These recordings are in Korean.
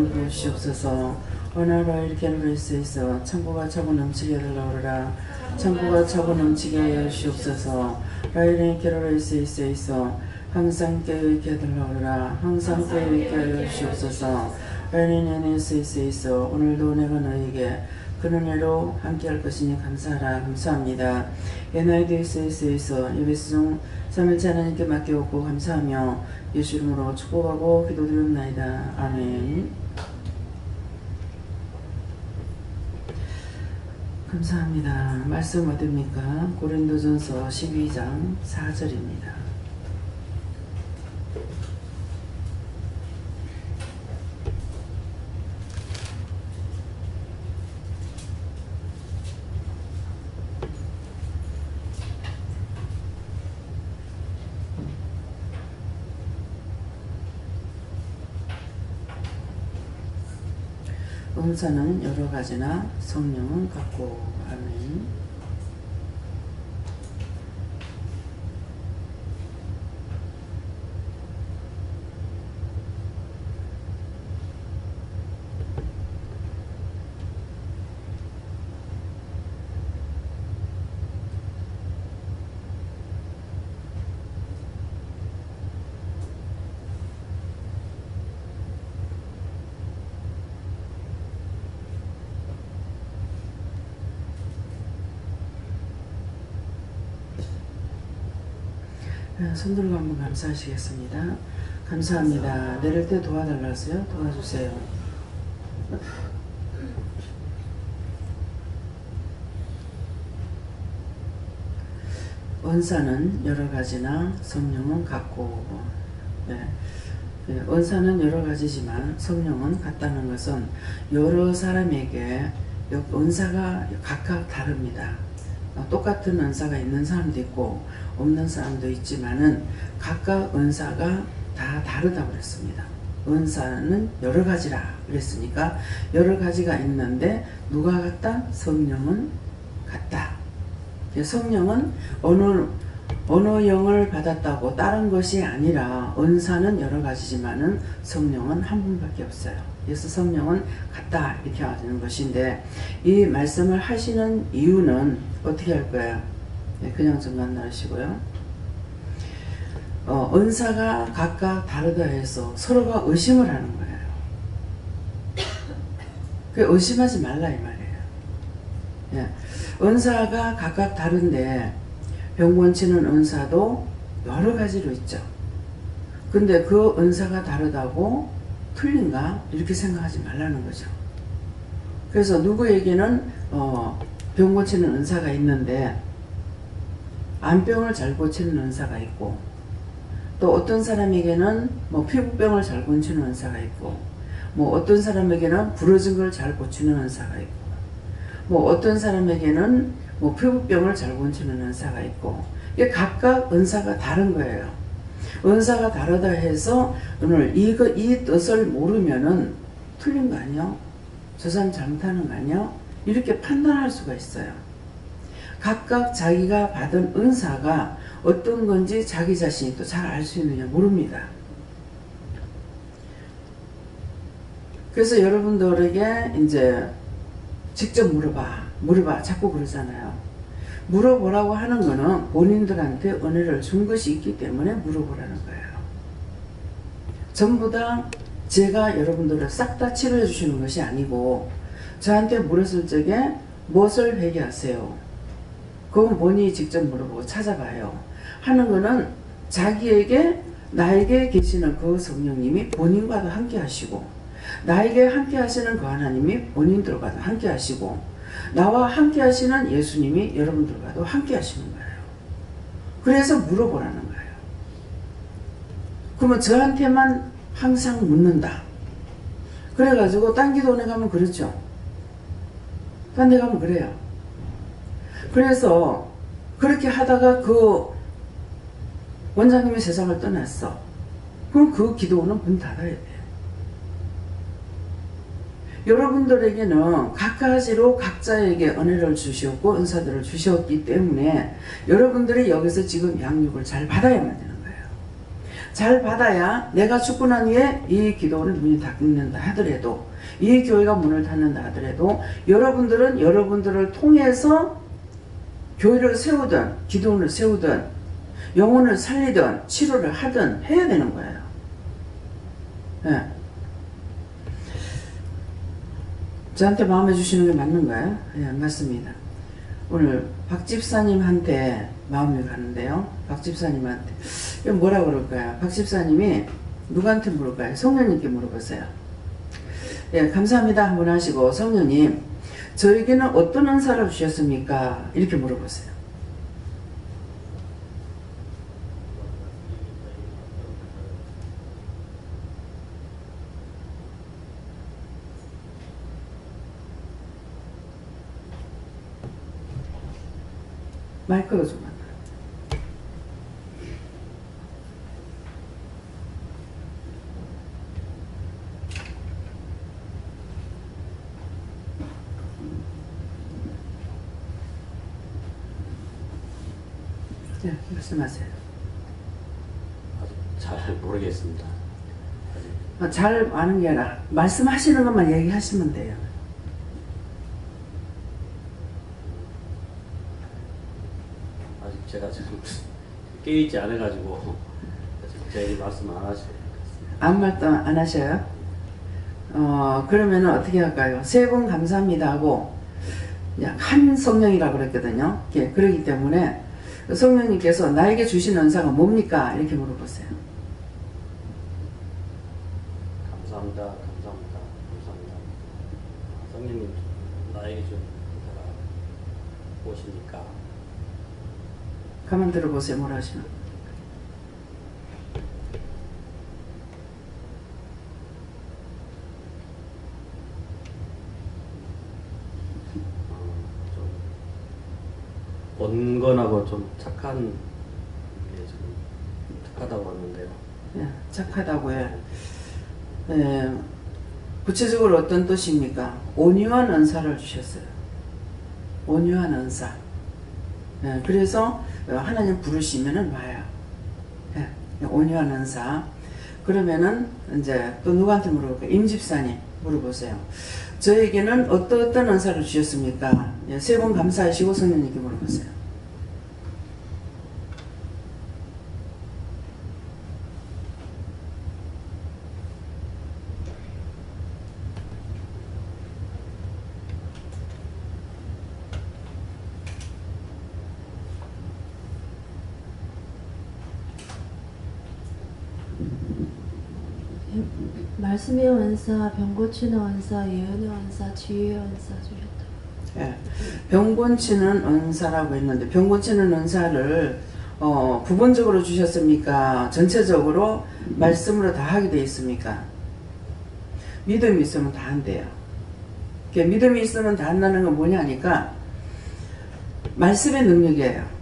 말씀을 부으시옵소서. 오늘로 이렇게 누릴 수 있어 창고가 차고 넘치게 달라오르라. 창고가 차고 넘치게 하여 주시옵소서. 라이렌 캐롤을 수 있어 항상 깨어있게 달라오르라. 항상 깨어있게 하여 주시옵소서. 라이렌에 수 있어 오늘도 내가 너에게 그 은혜로 함께할 것이니 감사하라. 감사합니다. 예나이도 수 있어 예배수 중 3일째 하나님께 맡겨오고 감사하며 예수 이름으로 축복하고 기도드리옵나이다. 아멘. 감사합니다. 말씀 어딥니까? 고린도전서 12장 4절입니다. 은사는 여러 가지나 성령은 같고. 아멘. 손들고 한번 감사하시겠습니다. 감사합니다. 내릴 때 도와달라서요. 도와주세요. 은사는 여러 가지나 성령은 같고. 네. 은사는 여러 가지지만 성령은 같다는 것은 여러 사람에게 은사가 각각 다릅니다. 똑같은 은사가 있는 사람도 있고 없는 사람도 있지만은 각각 은사가 다 다르다고 그랬습니다. 은사는 여러 가지라 그랬으니까 여러 가지가 있는데 누가 같다? 성령은 같다. 성령은 어느 영을 받았다고 다른 것이 아니라 은사는 여러 가지지만은 성령은 한 분밖에 없어요. 그래서 성령은 같다 이렇게 하는 것인데 이 말씀을 하시는 이유는 어떻게 할 거예요? 그냥 정말 나누시고요. 은사가 각각 다르다 해서 서로가 의심을 하는 거예요. 그 의심하지 말라 이 말이에요. 예. 은사가 각각 다른데 병 고치는 은사도 여러 가지로 있죠. 근데 그 은사가 다르다고 틀린가? 이렇게 생각하지 말라는 거죠. 그래서 누구에게는 병 고치는 은사가 있는데 암병을 잘 고치는 은사가 있고 또 어떤 사람에게는 피부병을 잘 고치는 은사가 있고 어떤 사람에게는 부러진 걸 잘 고치는 은사가 있고 어떤 사람에게는 피부병을 잘 고치는 은사가 있고 이게 각각 은사가 다른 거예요. 은사가 다르다 해서 오늘 이 뜻을 모르면은 틀린 거 아니야? 저 사람 잘못하는 거 아니야? 이렇게 판단할 수가 있어요. 각각 자기가 받은 은사가 어떤 건지 자기 자신이 또 잘 알 수 있느냐 모릅니다. 그래서 여러분들에게 이제 직접 물어봐 자꾸 그러잖아요. 물어보라고 하는 거는 본인들한테 은혜를 준 것이 있기 때문에 물어보라는 거예요. 전부 다 제가 여러분들을 싹 다 치료해 주시는 것이 아니고 저한테 물었을 적에 무엇을 회개하세요? 그건 본인이 직접 물어보고 찾아봐요. 하는 거는 자기에게 나에게 계시는 그 성령님이 본인과도 함께 하시고 나에게 함께 하시는 그 하나님이 본인들과도 함께 하시고 나와 함께 하시는 예수님이 여러분들과도 함께 하시는 거예요. 그래서 물어보라는 거예요. 그러면 저한테만 항상 묻는다. 그래가지고 딴 기도원에 가면 그렇죠. 딴 데 가면 그래요. 그래서 그렇게 하다가 그 원장님이 세상을 떠났어. 그럼 그 기도원은 문 닫아야 돼요. 여러분들에게는 각가지로 각자에게 은혜를 주셨고 은사들을 주셨기 때문에 여러분들이 여기서 지금 양육을 잘 받아야만 되는 거예요. 잘 받아야 내가 죽고 난 후에 이 기도를 문이 닫는다 하더라도, 이 교회가 문을 닫는다 하더라도 여러분들은 여러분들을 통해서 교회를 세우든 기도원을 세우든 영혼을 살리든 치료를 하든 해야 되는 거예요. 네. 저한테 마음에 주시는 게 맞는가요? 네, 맞습니다. 오늘 박 집사님한테 마음이 가는데요. 박 집사님한테 이거 뭐라 그럴까요? 박 집사님이 누구한테 물을까요? 성령님께 물어보세요. 예, 감사합니다 한번 하시고, 성령님 저에게는 어떤 은사를 주셨습니까? 이렇게 물어보세요. 마이크가 좀 안 나요. 네, 말씀하세요. 잘 모르겠습니다. 잘 아는 게 아니라 말씀하시는 것만 얘기하시면 돼요. 아직 제가 지금 깨있지 않아가지고 제 얘기 말씀 안 하셔요. 아무 말도 안 하셔요? 그러면 어떻게 할까요? 세 분 감사합니다 하고 그냥 한 성령이라고 그랬거든요. 예, 그렇기 때문에 성령님께서 나에게 주신 은사가 뭡니까? 이렇게 물어보세요. 감사합니다. 감사합니다. 감사합니다. 성령님 나에게 준 은사가 무엇입니까? 가만 들어보세요. 뭐라 하시나? 온건하고 좀 착한 게 좀 착하다고 하는데요. 예, 착하다고요. 예, 구체적으로 어떤 뜻입니까? 온유한 은사를 주셨어요. 온유한 은사. 예, 그래서 하나님 부르시면은 와요. 예, 온유한 은사. 그러면은 이제 또 누구한테 물어볼까요? 임집사님 물어보세요. 저에게는 어떤 은사를 주셨습니까? 예, 세 분 감사하시고 성령님께 물어보세요. 말씀의 원사, 병 고치는 원사, 예언의 원사, 지혜의 원사 주셨다. 예, 병 고치는 은사라고 했는데 병 고치는 은사를 부분적으로 주셨습니까? 전체적으로 말씀으로 다 하게 되어 있습니까? 믿음이 있으면 다 한대요. 믿음이 있으면 다 한다는 건 뭐냐니까 말씀의 능력이에요.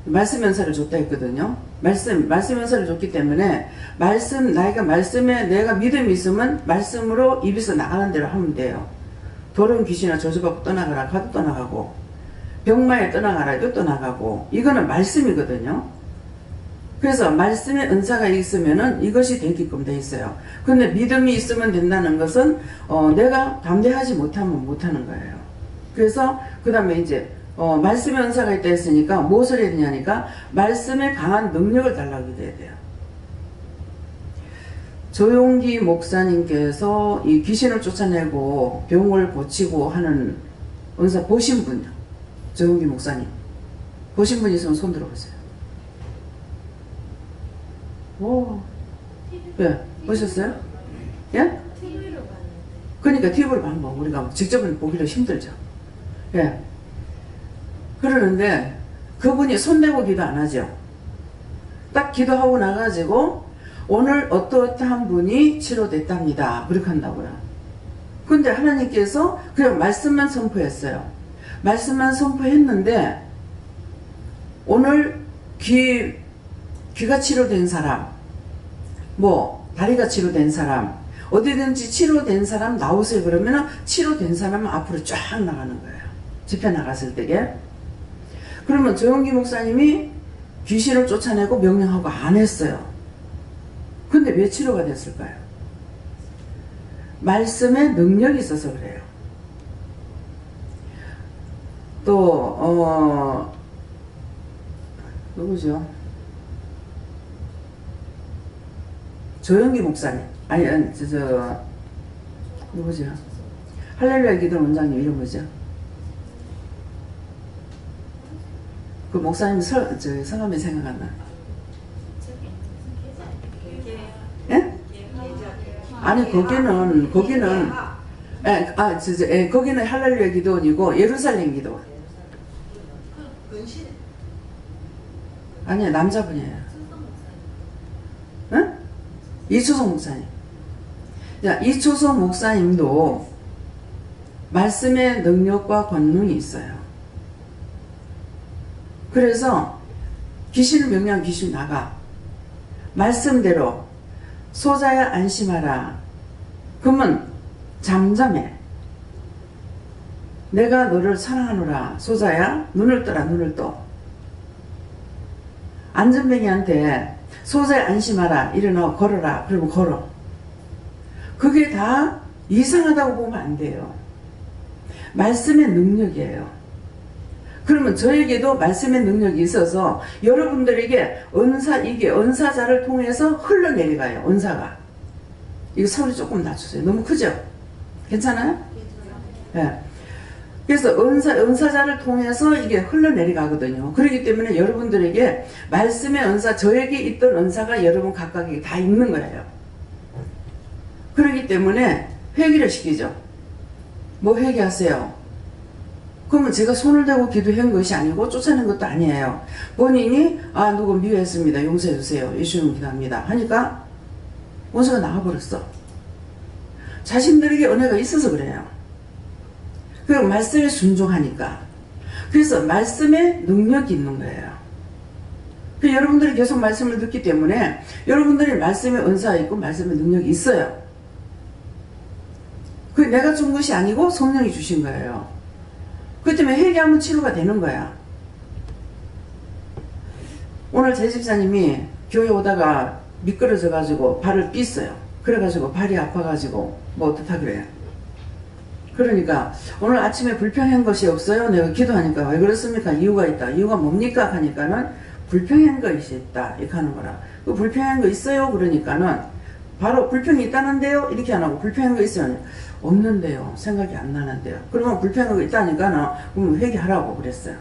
말씀 연사를 줬다 했거든요. 말씀 연사를 줬기 때문에 내가 믿음이 있으면 말씀으로 입에서 나가는 대로 하면 돼요. 더러운 귀신아 저주받고 떠나가라 가도 떠나가고 병마에 떠나가라 해도 떠나가고 이거는 말씀이거든요. 그래서 말씀의 은사가 있으면은 이것이 되게끔 돼 있어요. 근데 믿음이 있으면 된다는 것은 내가 담대하지 못하면 못하는 거예요. 그래서 그 다음에 이제 말씀의 은사가 있다 했으니까 무엇을 해야 되냐니까 말씀의 강한 능력을 달라고 해야 돼요. 조용기 목사님께서 이 귀신을 쫓아내고 병을 고치고 하는 은사 보신 분이요. 조용기 목사님 보신 분 있으면 손 들어보세요. 오, 예, 보셨어요? 예? TV로 봤는데. 그러니까 TV로 보면 우리가 직접은 보기도 힘들죠. 예. 그러는데 그분이 손대고 기도 안 하죠. 딱 기도하고 나가지고 오늘 어떠한 분이 치료됐답니다. 그렇게 한다고요. 근데 하나님께서 그냥 말씀만 선포했어요. 말씀만 선포했는데 오늘 귀가 치료된 사람, 뭐 다리가 치료된 사람, 어디든지 치료된 사람 나오세요. 그러면 치료된 사람은 앞으로 쫙 나가는 거예요. 집회 나갔을 때게. 그러면 조용기 목사님이 귀신을 쫓아내고 명령하고 안 했어요. 근데 왜 치료가 됐을까요? 말씀에 능력이 있어서 그래요. 또 누구죠? 조영기 목사님, 아니 누구죠? 할렐루야 기도 원장님 이름 뭐죠? 그 목사님 성함이 생각 안 나. 예? 아니 거기는 거기는 할렐루야 기도원이고 예루살렘 기도원. 아니야 남자분이에요. 응? 이초성 목사님. 자, 이초성 목사님도 말씀의 능력과 권능이 있어요. 그래서 귀신을 명령 귀신 나가. 말씀대로 소자야 안심하라. 그러면 잠잠해. 내가 너를 사랑하노라. 소자야 눈을 떠라 눈을 떠. 안전뱅이한테 소자야 안심하라. 일어나 걸어라. 그러면 걸어. 그게 다 이상하다고 보면 안 돼요. 말씀의 능력이에요. 그러면 저에게도 말씀의 능력이 있어서 여러분들에게 이게 은사자를 통해서 흘러내려가요. 은사가. 이거 소리 조금 낮추세요. 너무 크죠? 괜찮아요? 네. 그래서 은사자를 통해서 이게 흘러내려가거든요. 그렇기 때문에 여러분들에게 말씀의 은사, 저에게 있던 은사가 여러분 각각에게 다 있는 거예요. 그렇기 때문에 회개를 시키죠. 뭐 회개하세요? 그러면 제가 손을 대고 기도한 것이 아니고 쫓아낸 것도 아니에요. 본인이 누구 미워했습니다. 용서해 주세요. 예수님 기도합니다. 하니까 원수가 나와버렸어. 자신들에게 은혜가 있어서 그래요. 그리고 말씀에 순종하니까. 그래서 말씀에 능력이 있는 거예요. 여러분들이 계속 말씀을 듣기 때문에 여러분들이 말씀에 은사가 있고 말씀에 능력이 있어요. 그게 내가 준 것이 아니고 성령이 주신 거예요. 그렇기 때문에 회개하면 치료가 되는 거야. 오늘 제 집사님이 교회 오다가 미끄러져 가지고 발을 삐었어요. 그래가지고 발이 아파가지고 뭐 어떻다 그래요. 그러니까 오늘 아침에 불평한 것이 없어요. 내가 기도하니까 왜 그렇습니까? 이유가 있다. 이유가 뭡니까? 하니까는 불평한 것이 있다. 이렇게 하는 거라. 그 불평한 거 있어요? 그러니까는 바로 불평이 있다는데요? 이렇게 안 하고 불평한 거 있어요? 없는데요. 생각이 안 나는데요. 그러면 불평한 거 있다니까는 그럼 회개하라고 그랬어요.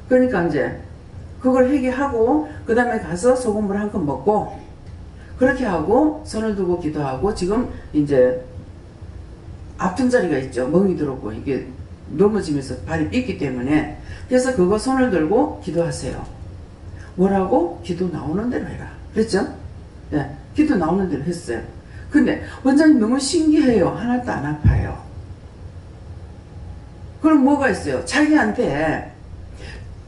그러니까 이제 그걸 회개하고 그 다음에 가서 소금물 한 컵 먹고 그렇게 하고 손을 두고 기도하고 지금 이제 아픈 자리가 있죠. 멍이 들었고 이게 넘어지면서 발이 삐기 때문에 그래서 그거 손을 들고 기도하세요. 뭐라고? 기도 나오는 대로 해라. 그랬죠? 네, 기도 나오는 대로 했어요. 근데 원장님 너무 신기해요. 하나도 안 아파요. 그럼 뭐가 있어요? 자기한테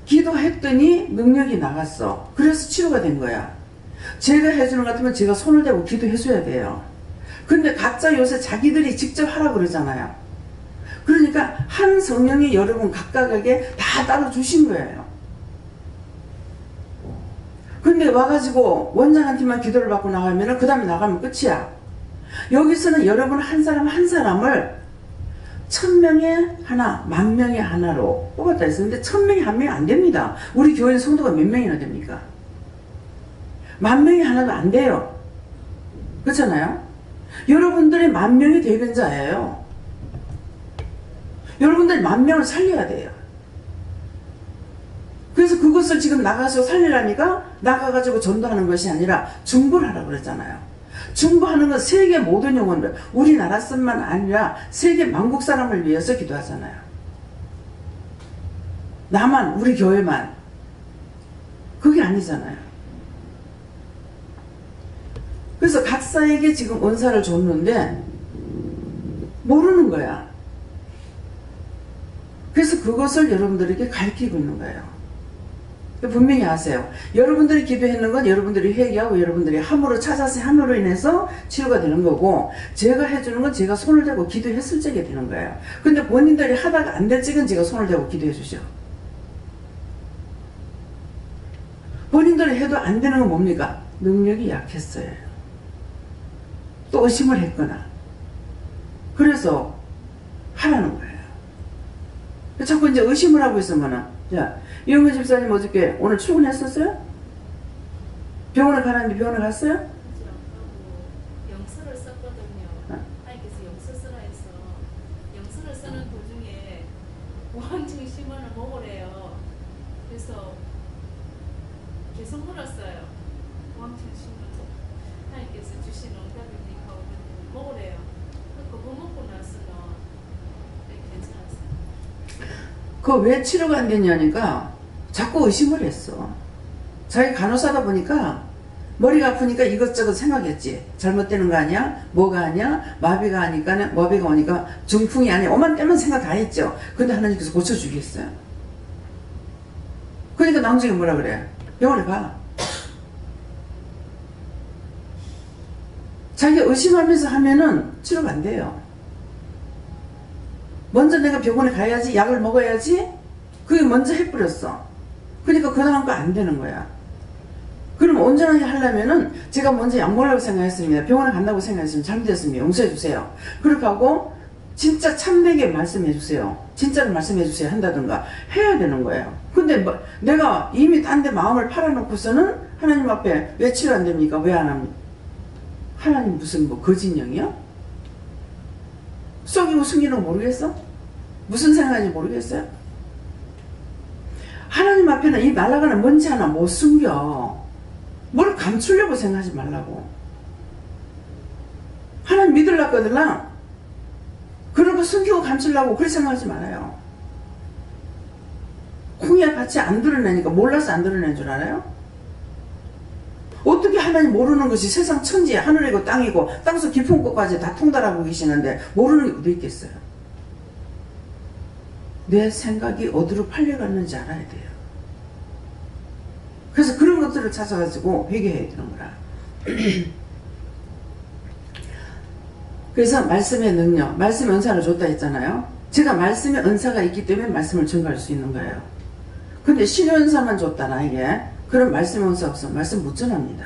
기도했더니 능력이 나갔어. 그래서 치료가 된 거야. 제가 해주는 것 같으면 제가 손을 대고 기도해줘야 돼요. 근데 각자 요새 자기들이 직접 하라고 그러잖아요. 그러니까 한 성령이 여러분 각각에게 다 따로 주신 거예요. 근데 와가지고 원장한테만 기도를 받고 나가면 그 다음에 나가면 끝이야. 여기서는 여러분 한 사람 한 사람을 1000명에 하나, 10,000명에 하나로 뽑았다 했었는데 1000명에 한 명이 안 됩니다. 우리 교회 성도가 몇 명이나 됩니까? 10,000명에 하나도 안 돼요. 그렇잖아요? 여러분들이 10,000명이 대변자예요. 여러분들이 10,000명을 살려야 돼요. 그래서 그것을 지금 나가서 살리라니까 나가가지고 전도하는 것이 아니라 중보를 하라고 그랬잖아요. 중보하는 건 세계 모든 영혼들, 우리나라뿐만 아니라 세계 만국 사람을 위해서 기도하잖아요. 나만, 우리 교회만. 그게 아니잖아요. 그래서 각사에게 지금 은사를 줬는데 모르는 거야. 그래서 그것을 여러분들에게 가르치고 있는 거예요. 분명히 아세요. 여러분들이 기도했는 건 여러분들이 회개하고 여러분들이 함으로 찾아서 함으로 인해서 치료가 되는 거고, 제가 해주는 건 제가 손을 대고 기도했을 적에 되는 거예요. 근데 본인들이 하다가 안 될 적은 제가 손을 대고 기도해 주죠. 본인들이 해도 안 되는 건 뭡니까? 능력이 약했어요. 또 의심을 했거나 그래서 하라는 거예요. 자꾸 이제 의심을 하고 있으면은 자, 이영근 집사님 어저께 오늘 출근했었어요? 병원에 가라는데 병원에 갔어요? 영서를 썼거든요. 하나님께서 영서 쓰라 해서 영서를 쓰는 도중에 우황증 심원을 먹으래요. 그래서 계속 물었어요. 우황증 심원 하나님께서 주신 응답입니까? 먹으래요. 그거 먹고 나서는 괜찮았어요. 그 왜 치료가 안 됐냐니까 자꾸 의심을 했어. 자기 간호사다 보니까 머리가 아프니까 이것저것 생각했지. 잘못되는 거 아니야? 뭐가 아니야? 마비가 오니까 중풍이 아니야. 오만 때만 생각 다 했죠. 근데 하나님께서 고쳐주겠어요. 그러니까 나중에 뭐라 그래? 병원에 가. 자기가 의심하면서 하면은 치료가 안 돼요. 먼저 내가 병원에 가야지, 약을 먹어야지. 그게 먼저 해버렸어. 그러니까 그 다음 거 안 되는 거야. 그럼 온전하게 하려면은 제가 먼저 약 먹으려고 생각했습니다. 병원에 간다고 생각했으면 잘못했습니다. 용서해 주세요. 그렇게 하고 진짜 참되게 말씀해 주세요. 진짜로 말씀해 주세요 한다든가 해야 되는 거예요. 근데 뭐 내가 이미 딴 데 마음을 팔아놓고서는 하나님 앞에 왜 치료 안 됩니까? 왜 안 합니까? 하나님 무슨 뭐 거짓령이야? 속이고 숨기는 거 모르겠어? 무슨 생각인지 모르겠어요? 하나님 앞에는 이 날아가는 먼지 하나 못 숨겨. 뭘 감추려고 생각하지 말라고. 하나님 믿으려거들랑 그런 거 숨기고 감추려고 그렇게 생각하지 말아요. 콩이야 같이 안 드러내니까 몰라서 안 드러내는 줄 알아요? 어떻게 하나님 모르는 것이 세상 천지에 하늘이고 땅이고 땅속 깊은 곳까지 다 통달하고 계시는데 모르는 게 어디 있겠어요? 내 생각이 어디로 팔려갔는지 알아야 돼요. 그래서 그런 것들을 찾아가지고 회개해야 되는 거라. 그래서 말씀의 능력, 말씀의 은사를 줬다 했잖아요. 제가 말씀의 은사가 있기 때문에 말씀을 증거할 수 있는 거예요. 근데 신의 은사만 줬다 나에게 그런 말씀의 은사 없으면 말씀 못 전합니다.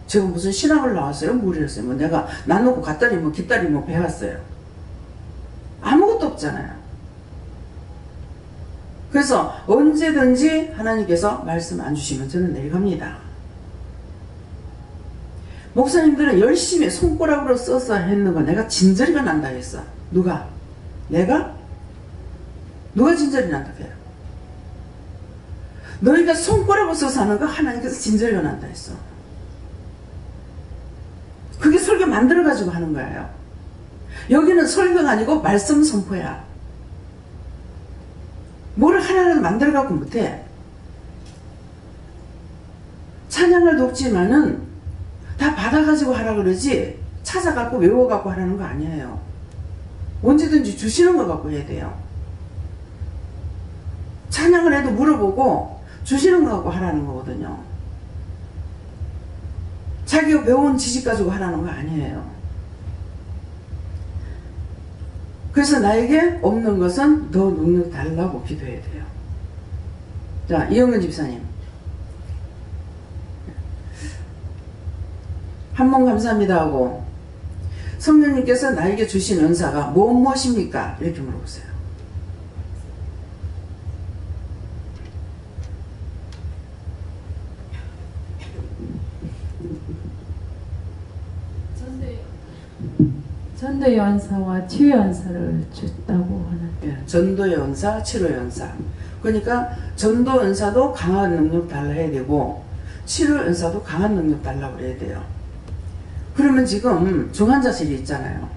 제가 무슨 신학을 나왔어요? 뭘 했어요? 뭐 내가 나누고 갔다리 뭐 깃다리 뭐 배웠어요? 아무것도 없잖아요. 그래서 언제든지 하나님께서 말씀 안 주시면 저는 내려갑니다. 목사님들은 열심히 손가락으로 써서 했는 거 내가 진저리가 난다 했어. 누가? 내가? 누가 진저리 난다 해요? 너희가 손가락으로 써서 하는 거 하나님께서 진저리가 난다 했어. 그게 설교 만들어가지고 하는 거예요. 여기는 설교가 아니고 말씀 선포야. 뭐를 하나라도 만들어갖고 못해. 찬양을 돕지만은 다 받아가지고 하라 그러지 찾아갖고 외워갖고 하라는 거 아니에요. 언제든지 주시는 거 갖고 해야 돼요. 찬양을 해도 물어보고 주시는 거 갖고 하라는 거거든요. 자기가 배운 지식 가지고 하라는 거 아니에요. 그래서 나에게 없는 것은 더 능력 달라고 기도해야 돼요. 자, 이영근 집사님. 한 번 감사합니다 하고 성령님께서 나에게 주신 은사가 무엇입니까? 이렇게 물어보세요. 전도의 은사와 치유의 은사를 줬다고 하는. 예, 전도의 은사, 치료의 은사. 그러니까 전도 은사도 강한 능력 달라 해야 되고 치료 은사도 강한 능력 달라고 그래야 돼요. 그러면 지금 중환자실이 있잖아요.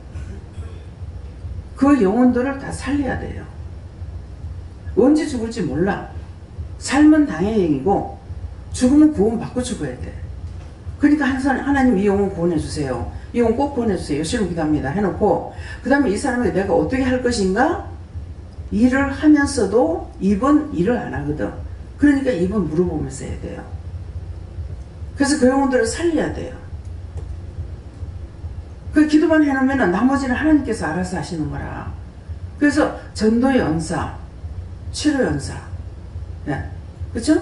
그 영혼들을 다 살려야 돼요. 언제 죽을지 몰라. 삶은 당해행이고 죽으면 구원받고 죽어야 돼. 그러니까 하나님 이 영혼 구원해주세요. 이 영혼 꼭 구원해주세요. 열심히 기도합니다. 해놓고 그 다음에 이 사람에게 내가 어떻게 할 것인가? 일을 하면서도 입은 일을 안 하거든. 그러니까 입은 물어보면서 해야 돼요. 그래서 그 영혼들을 살려야 돼요. 그 기도만 해놓으면 나머지는 하나님께서 알아서 하시는 거라. 그래서 전도의 은사, 치료의 은사. 네. 그쵸?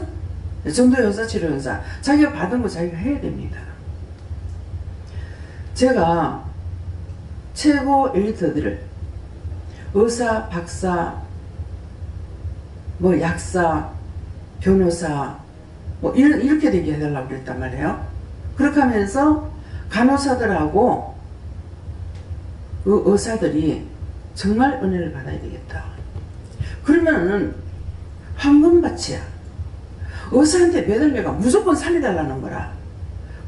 전도의 은사, 치료의 은사. 자기가 받은 거 자기가 해야 됩니다. 제가 최고 엘리트들을 의사, 박사, 뭐 약사, 변호사 뭐 이렇게 되게 해달라고 그랬단 말이에요. 그렇게 하면서 간호사들하고 그 의사들이 정말 은혜를 받아야 되겠다. 그러면은 황금밭이야. 의사한테 매달려가 무조건 살려달라는 거라.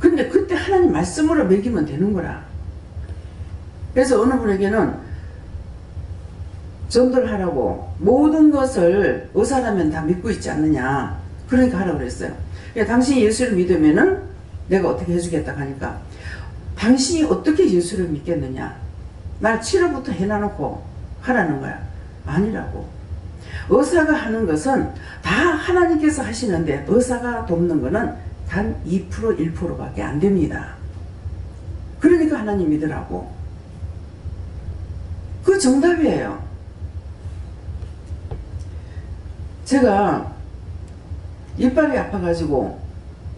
근데 그때 하나님 말씀으로 먹이면 되는 거라. 그래서 어느 분에게는 전도를 하라고 모든 것을 의사라면 다 믿고 있지 않느냐. 그러니까 하라고 그랬어요. 그러니까 당신이 예수를 믿으면은 내가 어떻게 해주겠다 하니까 당신이 어떻게 예수를 믿겠느냐. 날 치료부터 해놔놓고 하라는 거야. 아니라고. 의사가 하는 것은 다 하나님께서 하시는데 의사가 돕는 거는 단 2% 1%밖에 안 됩니다. 그러니까 하나님 믿으라고. 그 정답이에요. 제가 이빨이 아파가지고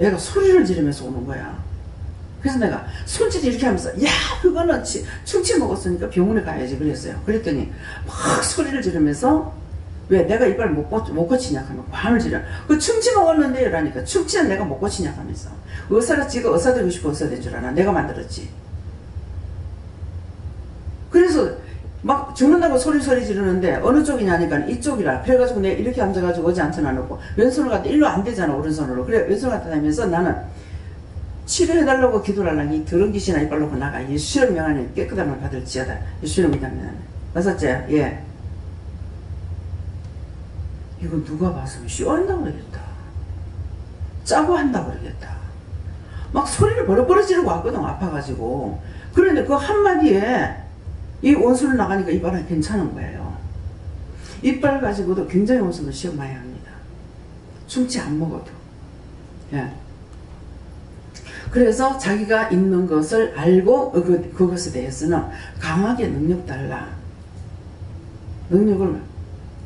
얘가 소리를 지르면서 오는 거야. 그래서 내가 손짓 이렇게 하면서 야 그거는 충치 먹었으니까 병원에 가야지 그랬어요. 그랬더니 막 소리를 지르면서 왜 내가 이빨 못 고치냐 하면 밤을 지르. 그 충치 먹었는데 이러니까 충치는 내가 못 고치냐 하면서 의사가 지가 의사 되고 싶어 의사 된 줄 아나. 내가 만들었지. 그래서 막 죽는다고 소리 지르는데 어느 쪽이냐니까 이쪽이라. 그래가지고 내가 이렇게 앉아가지고 어제 앉혀놔놓고 왼손을 갖다 일로 안 되잖아 오른손으로. 그래 왼손을 갖다 대면서 나는 치료해달라고 기도를 하려니 이 더러운 귀신아 이빨 놓고 나가. 예수를 명하니 깨끗함을 받을지어다. 예수를 믿으면. 맞았지? 예. 이거 누가 봤으면 쇼한다고 그러겠다. 짜고 한다고 그러겠다. 막 소리를 버럭버럭 지르고 왔거든 아파가지고. 그런데 그 한마디에 이 원수를 나가니까 이빨은 괜찮은 거예요. 이빨 가지고도 굉장히 원수를 시험 많이 합니다. 충치 안 먹어도. 예. 그래서 자기가 있는 것을 알고 그것에 대해서는 강하게 능력 달라. 능력을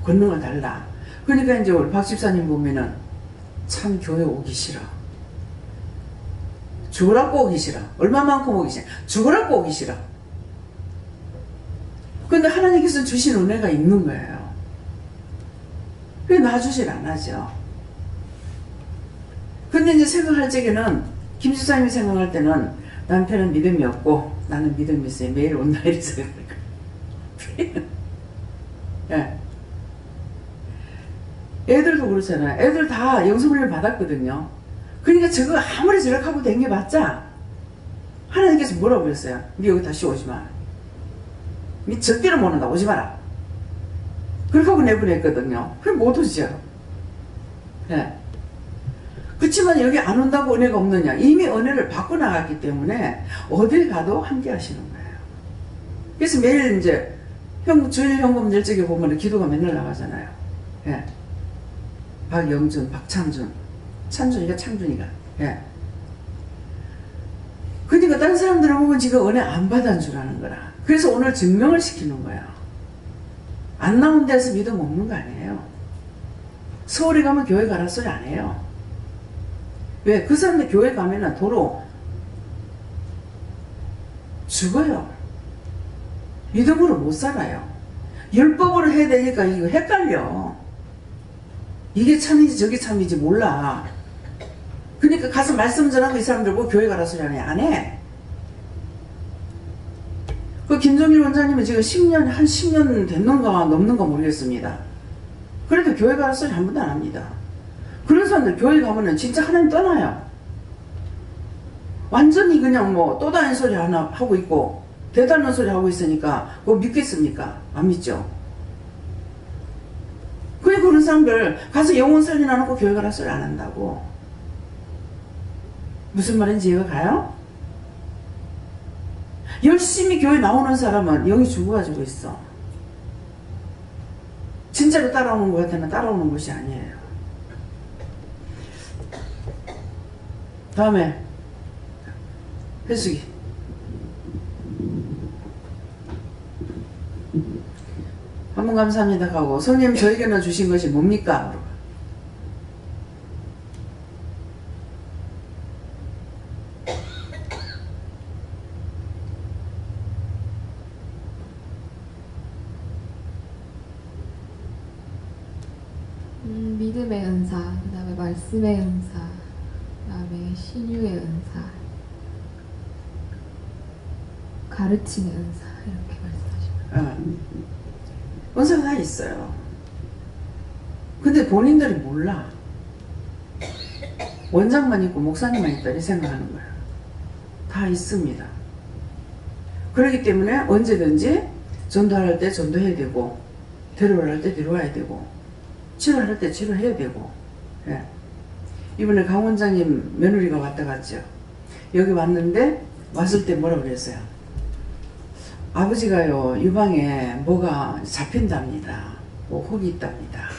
권능을 달라. 그러니까 이제 우리 박 집사님 보면은 참 교회 오기 싫어. 죽으라고 오기 싫어. 얼마만큼 오기 싫어. 죽으라고 오기 싫어. 근데 하나님께서 주신 은혜가 있는 거예요. 그게 놔주질 안 하죠. 근데 이제 생각할 적에는 김 집사님이 생각할 때는 남편은 믿음이 없고 나는 믿음이 있어요. 매일 온다 이렇게 생각할 거예요. 예. 애들도 그렇잖아요. 애들 다 영성훈련을 받았거든요. 그러니까 저거 아무리 저렇게 댕겨봤자 하나님께서 뭐라고 그랬어요? 니 여기 다시 오지 마. 니 절대로 못 온다. 오지 마라. 그렇게 하고 내보냈거든요. 그럼 못 오죠. 예. 그렇지만 여기 안 온다고 은혜가 없느냐. 이미 은혜를 받고 나갔기 때문에 어딜 가도 함께 하시는 거예요. 그래서 매일 이제 주일 현금 낼 적에 보면 기도가 맨날 나가잖아요. 예. 박영준, 박창준, 찬준이가 창준이가. 예. 그러니까 다른 사람들을 보면 지금 은혜 안 받은 줄 아는 거라. 그래서 오늘 증명을 시키는 거야. 안 나온 데서 믿음 없는 거 아니에요. 서울에 가면 교회 가라 소리 안 해요. 왜? 그 사람들 교회 가면은 도로 죽어요. 믿음으로 못 살아요. 율법으로 해야 되니까 이거 헷갈려. 이게 참이지 저게 참이지 몰라. 그러니까 가서 말씀 전하고 이 사람들 보고 교회 가라 소리 안 해. 그 김종일 원장님은 지금 10년, 한 10년 됐는가 넘는가 모르겠습니다. 그래도 교회 가라 소리 한 번도 안 합니다. 그런 사람들 교회 가면은 진짜 하나님 떠나요. 완전히 그냥 뭐 또 다른 소리 하나 하고 있고 대단한 소리 하고 있으니까 그거 믿겠습니까? 안 믿죠. 그리고 그런 사람들 가서 영혼 살리나 놓고 교회 가라 소리 안 한다고. 무슨 말인지 이해가 가요? 열심히 교회 나오는 사람은 영이 죽어가지고 있어. 진짜로 따라오는 것 같으면 따라오는 것이 아니에요. 다음에 회수기. 한번 감사합니다 하고 성님 저에게는 주신 것이 뭡니까? 믿음의 은사, 그 다음에 말씀의 은사, 그 다음에 신유의 은사, 가르치는 은사, 이렇게 말씀하시고. 은사가 다 있어요. 근데 본인들이 몰라. 원장만 있고 목사님만 있다 이 생각하는 거예요. 다 있습니다. 그렇기 때문에 언제든지 전도할 때 전도해야 되고, 데려올 때 데려와야 되고, 치료할 때 치료해야 되고. 예. 이번에 강 원장님 며느리가 왔다 갔죠. 여기 왔는데 왔을 때 뭐라고 그랬어요? 아버지가요 유방에 뭐가 잡힌답니다. 뭐 혹이 있답니다.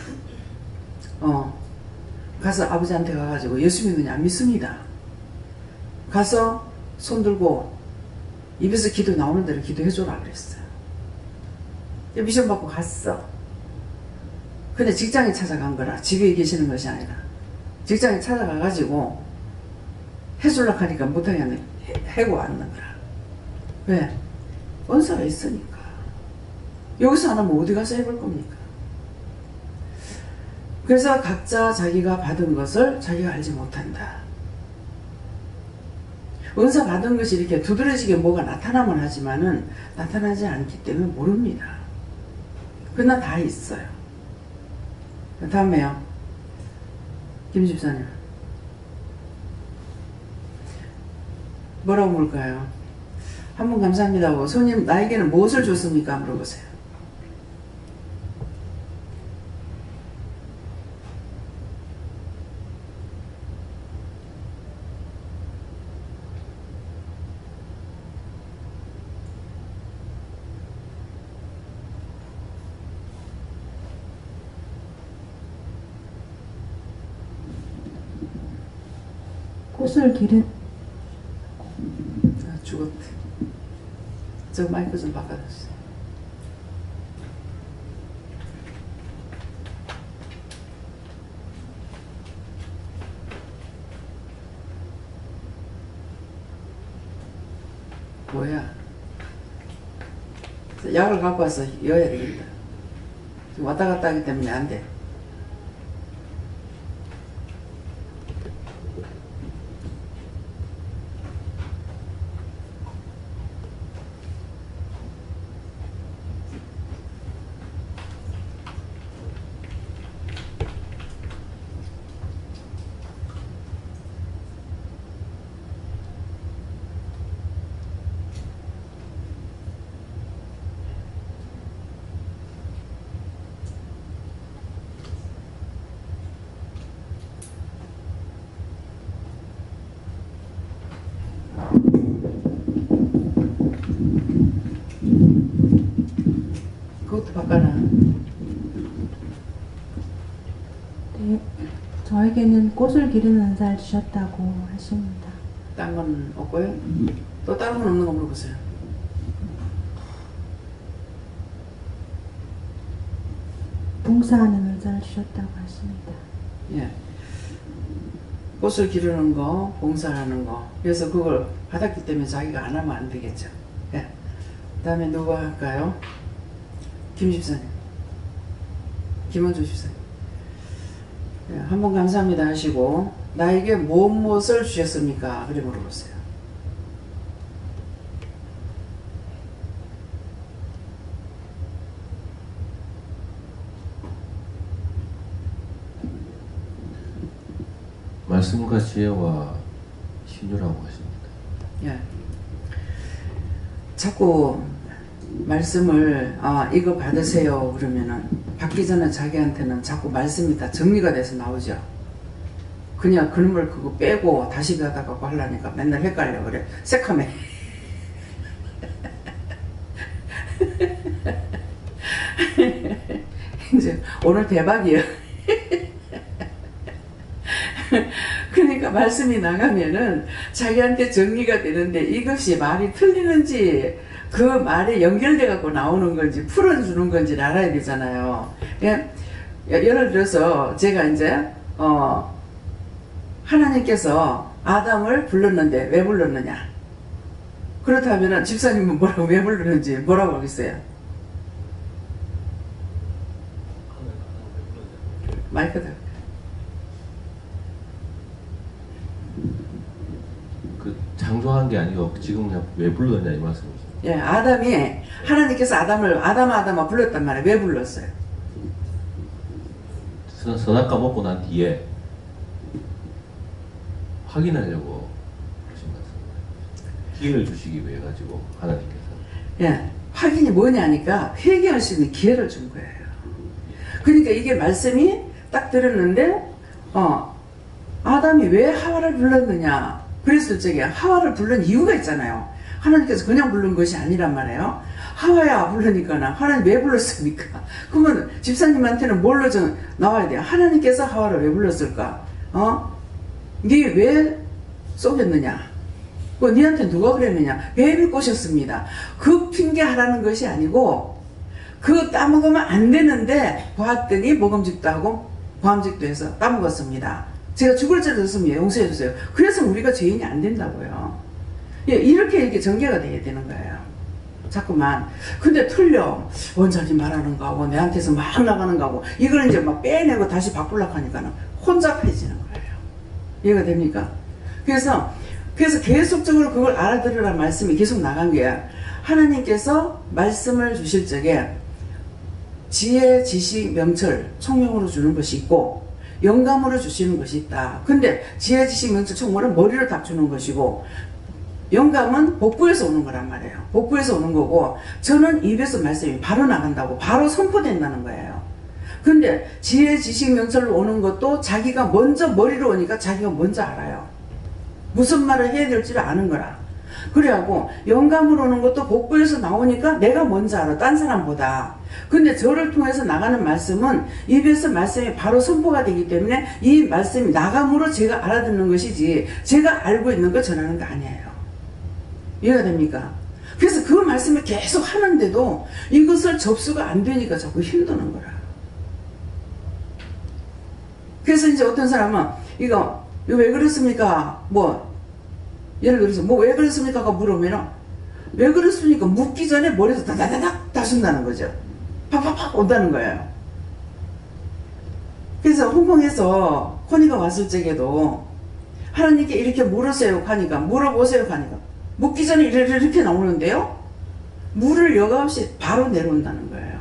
가서 아버지한테 가가지고 예수 믿느냐? 안 믿습니다. 가서 손 들고 입에서 기도 나오는 대로 기도해줘라 그랬어요. 미션 받고 갔어. 근데 직장에 찾아간 거라. 집에 계시는 것이 아니라 직장에 찾아가가지고 해주려고 하니까 못하게 해고 왔는 거라. 왜? 은사가 있으니까. 여기서 안 하면 어디 가서 해볼 겁니까? 그래서 각자 자기가 받은 것을 자기가 알지 못한다. 은사 받은 것이 이렇게 두드러지게 뭐가 나타나면 하지만은 나타나지 않기 때문에 모릅니다. 그러나 다 있어요. 다음에요. 김 집사님. 뭐라고 물까요? 한 번 감사합니다 하고 손님 나에게는 무엇을 줬습니까? 물어보세요. 꽃을 기른. 죽었대. 저 마이크 좀 바꿔주세요. 뭐야? 약을 갖고 와서 이어야 되겠다. 지금 왔다 갔다 하기 때문에 안 돼. 그것도 바꿔라. 네, 저에게는 꽃을 기르는 은사를 주셨다고 하십니다. 딴 건 없고요. 또 다른 건 없는 거 물어보세요. 봉사하는 은사를 주셨다고 하십니다. 예. 꽃을 기르는 거, 봉사하는 거. 그래서 그걸 받았기 때문에 자기가 안 하면 안 되겠죠. 예. 그 다음에 누가 할까요? 김 집사님. 김원주 집사님. 예, 한번 감사합니다 하시고, 나에게 무엇을 주셨습니까? 그래 물어보세요. 말씀과 지혜와 신유라고 하십니다. 예. 자꾸 말씀을 이거 받으세요 그러면은 받기 전에 자기한테는 자꾸 말씀이 다 정리가 돼서 나오죠. 그냥 그놈을 그거 빼고 다시 받아 갖고 하려니까 맨날 헷갈려 그래. 새카매. 이제 오늘 대박이야. 그러니까 말씀이 나가면은 자기한테 정리가 되는데 이것이 말이 틀리는지 그 말에 연결돼 갖고 나오는 건지 풀어주는 건지 알아야 되잖아요. 예를 들어서 제가 이제 하나님께서 아담을 불렀는데 왜 불렀느냐? 그렇다면은 집사님은 뭐라고 왜 불렀는지 뭐라고 하겠어요? 마이크다. 그 창조한 게 아니고 지금 그냥 왜 불렀냐 이 말씀이죠. 예, 아담이 하나님께서 아담아 불렀단 말이에요. 왜 불렀어요? 선악과 먹고 난 뒤에 확인하려고 하신 말씀이에요. 기회를 주시기 위해 가지고 하나님께서. 예, 확인이 뭐냐니까 회개할 수 있는 기회를 준 거예요. 그러니까 이게 말씀이 딱 들었는데 아담이 왜 하와를 불렀느냐. 그래서 저기 하와를 부른 이유가 있잖아요. 하나님께서 그냥 부른 것이 아니란 말이에요. 하와야 부르니까는 하나님 왜 불렀습니까? 그러면 집사님한테는 뭘로 좀 나와야 돼요? 하나님께서 하와를 왜 불렀을까? 네 왜 속였느냐? 니한테 누가 그랬느냐? 뱀이 꼬셨습니다. 그 핑계 하라는 것이 아니고 그거 따먹으면 안 되는데 보았더니 먹음직도 하고 보암직도 해서 따먹었습니다. 제가 죽을 죄를 졌으면 용서해 주세요. 그래서 우리가 죄인이 안 된다고요. 예, 이렇게 전개가 돼야 되는 거예요. 자꾸만. 근데 틀려. 원장님 말하는 거하고 내한테서 막 나가는 거하고 이걸 이제 막 빼내고 다시 바꾸려고 하니까는 혼잡해지는 거예요. 이해가 됩니까? 그래서 계속적으로 그걸 알아들으라는 말씀이 계속 나간 거야. 하나님께서 말씀을 주실 적에 지혜, 지식, 명철, 총명으로 주는 것이 있고 영감으로 주시는 것이 있다. 근데 지혜, 지식, 명철, 총명은 머리로 딱 주는 것이고 영감은 복부에서 오는 거란 말이에요. 복부에서 오는 거고 저는 입에서 말씀이 바로 나간다고 바로 선포된다는 거예요. 근데 지혜, 지식, 명철로 오는 것도 자기가 먼저 머리로 오니까 자기가 먼저 알아요. 무슨 말을 해야 될지를 아는 거라. 그래갖고 영감으로 오는 것도 복부에서 나오니까 내가 먼저 알아. 딴 사람보다. 근데 저를 통해서 나가는 말씀은 입에서 말씀이 바로 선포가 되기 때문에 이 말씀이 나감으로 제가 알아듣는 것이지 제가 알고 있는 걸 전하는 거 아니에요. 이해가 됩니까? 그래서 그 말씀을 계속 하는데도 이것을 접수가 안 되니까 자꾸 힘드는 거라. 그래서 이제 어떤 사람은 이거 왜 그랬습니까? 예를 들어서 왜 그랬습니까가 물으면은 왜 그랬습니까? 묻기 전에 머리에서 다다다닥 다순다는 거죠. 팍팍팍 온다는 거예요. 그래서 홍콩에서 코니가 왔을 적에도 하나님께 이렇게 물으세요 하니까 물어보세요 하니까 묻기 전에 이렇게 나오는데요. 물을 여과 없이 바로 내려온다는 거예요.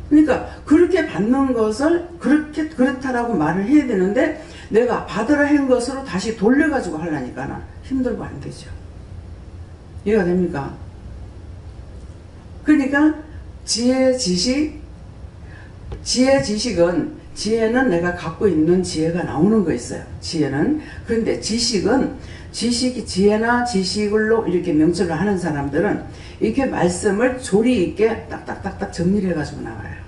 그러니까 그렇게 받는 것을 그렇다라고 말을 해야 되는데 내가 받으라 한 것으로 다시 돌려가지고 하려니까는 힘들고 안 되죠. 이해가 됩니까? 그러니까 지혜, 지식, 지혜는 내가 갖고 있는 지혜가 나오는 거 있어요. 지혜는. 그런데 지혜나 지식으로 이렇게 명철을 하는 사람들은 이렇게 말씀을 조리 있게 딱딱딱딱 정리를 해가지고 나와요.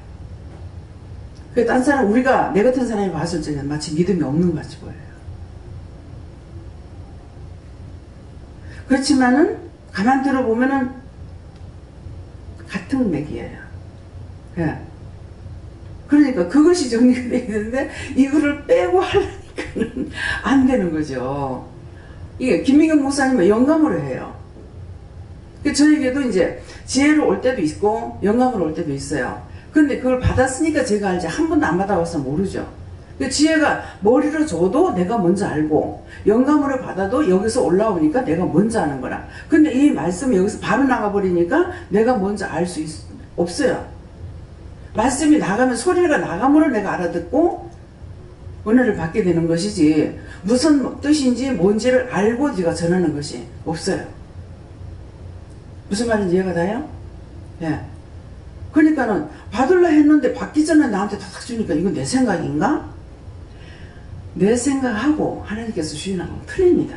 딴 사람, 내 같은 사람이 봤을 때는 마치 믿음이 없는 것 같이 보여요. 그렇지만은, 가만 들어보면은, 같은 맥이에요. 예. 그러니까 그것이 정리가 되어 있는데, 이거를 빼고 하려니까는 안 되는 거죠. 이게, 김민경 목사님은 영감으로 해요. 저에게도 이제, 지혜로 올 때도 있고, 영감으로 올 때도 있어요. 근데 그걸 받았으니까 제가 알지 한 번도 안 받아봐서 모르죠. 지혜가 머리로 줘도 내가 먼저 알고 영감으로 받아도 여기서 올라오니까 내가 먼저 아는 거라. 근데 이 말씀이 여기서 바로 나가버리니까 내가 먼저 알 수 없어요. 말씀이 나가면 소리가 나감으로 내가 알아듣고 은혜를 받게 되는 것이지 무슨 뜻인지 뭔지를 알고 네가 전하는 것이 없어요. 무슨 말인지 이해가 돼요? 예. 그러니까는 받으려 했는데 받기 전에 나한테 탁 주니까 이건 내 생각인가? 내 생각하고 하나님께서 주시는 건 틀립니다.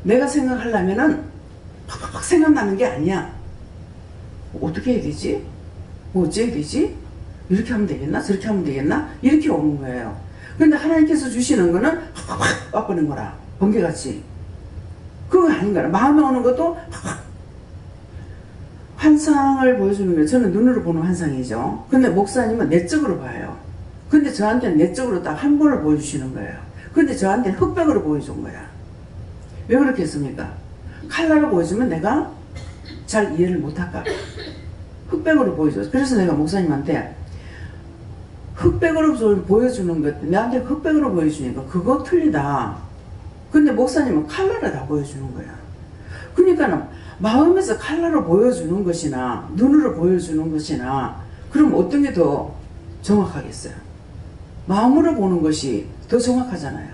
내가 생각하려면은 팍팍팍 생각나는 게 아니야. 어떻게 해야 되지? 어찌해야 되지? 이렇게 하면 되겠나? 저렇게 하면 되겠나? 이렇게 오는 거예요. 그런데 하나님께서 주시는 거는 팍팍팍 와버린 거라. 번개같이. 그거 아닌 거라. 마음에 오는 것도 팍팍 환상을 보여주는 거예요. 저는 눈으로 보는 환상이죠. 근데 목사님은 내적으로 봐요. 근데 저한테는 내적으로 딱 한 번을 보여주시는 거예요. 근데 저한테는 흑백으로 보여준 거야. 왜 그렇게 했습니까? 칼라로 보여주면 내가 잘 이해를 못할까 봐. 흑백으로 보여줘. 그래서 내가 목사님한테 흑백으로 보여주는 것, 나한테 흑백으로 보여주니까 그거 틀리다. 근데 목사님은 칼라로 다 보여주는 거야. 그러니까는 마음에서 칼라로 보여주는 것이나 눈으로 보여주는 것이나 그럼 어떤 게 더 정확하겠어요? 마음으로 보는 것이 더 정확하잖아요.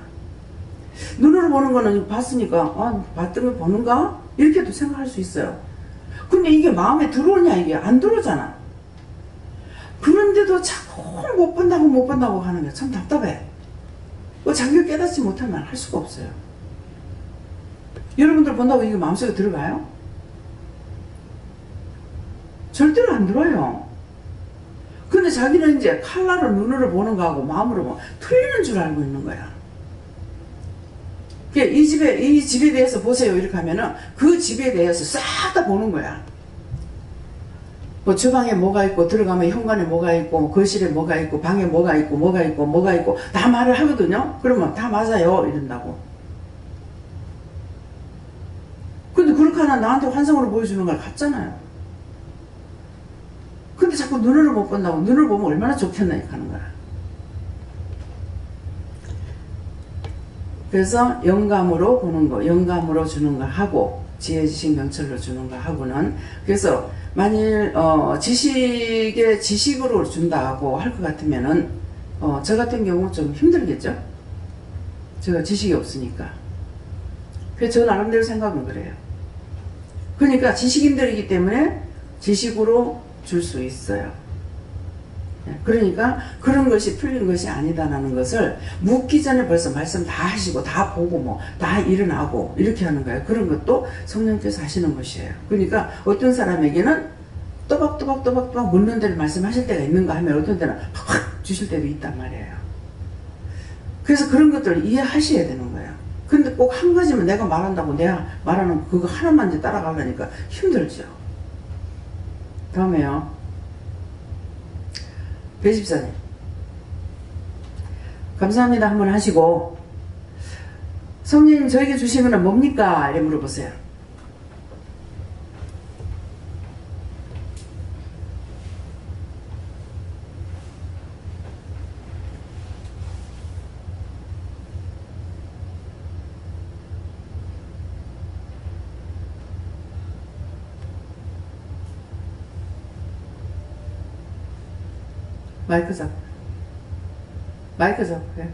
눈으로 보는 거는 봤으니까 아, 봤던 걸 보는가? 이렇게도 생각할 수 있어요. 근데 이게 마음에 들어오냐 이게 안 들어오잖아. 그런데도 자꾸 못 본다고 하는 게 참 답답해. 자기가 깨닫지 못하면 할 수가 없어요. 여러분들 본다고 이게 마음속에 들어가요? 절대로 안 들어요. 근데 자기는 이제 칼라로 눈으로 보는 거하고 마음으로 보면 틀리는 줄 알고 있는 거야. 이 집에 대해서 보세요. 이렇게 하면은 그 집에 대해서 싹 다 보는 거야. 뭐 주방에 뭐가 있고 들어가면 현관에 뭐가 있고 거실에 뭐가 있고 방에 뭐가 있고 다 말을 하거든요. 그러면 다 맞아요 이런다고. 근데 그렇게 하나 나한테 환상으로 보여주는 걸 같잖아요. 근데 자꾸 눈으로 못 본다고. 눈을 보면 얼마나 좋겠나 이렇게 하는 거야. 그래서 영감으로 보는 거, 영감으로 주는 거 하고 지혜, 지식, 명철로 주는 거 하고는, 그래서 만일 지식으로 준다고 할 것 같으면은 저 같은 경우 좀 힘들겠죠. 제가 지식이 없으니까. 그래서 저 나름대로 생각은 그래요. 그러니까 지식인들이기 때문에 지식으로 줄 수 있어요. 그러니까 그런 것이 풀린 것이 아니다라는 것을 묻기 전에 벌써 말씀 다 하시고 다 보고 뭐 다 일어나고 이렇게 하는 거예요. 그런 것도 성령께서 하시는 것이에요. 그러니까 어떤 사람에게는 또박또박 묻는 대로 말씀하실 때가 있는가 하면 어떤 때는 확 주실 때도 있단 말이에요. 그래서 그런 것들을 이해하셔야 되는 거예요. 근데 꼭 한 가지만 내가 말한다고 내가 말하는 그거 하나만 이제 따라가려니까 힘들죠. 다음에요. 배집사님 감사합니다 한번 하시고 성령님 저에게 주신 거는 뭡니까? 이렇게 물어보세요. 마이크 잡고 예.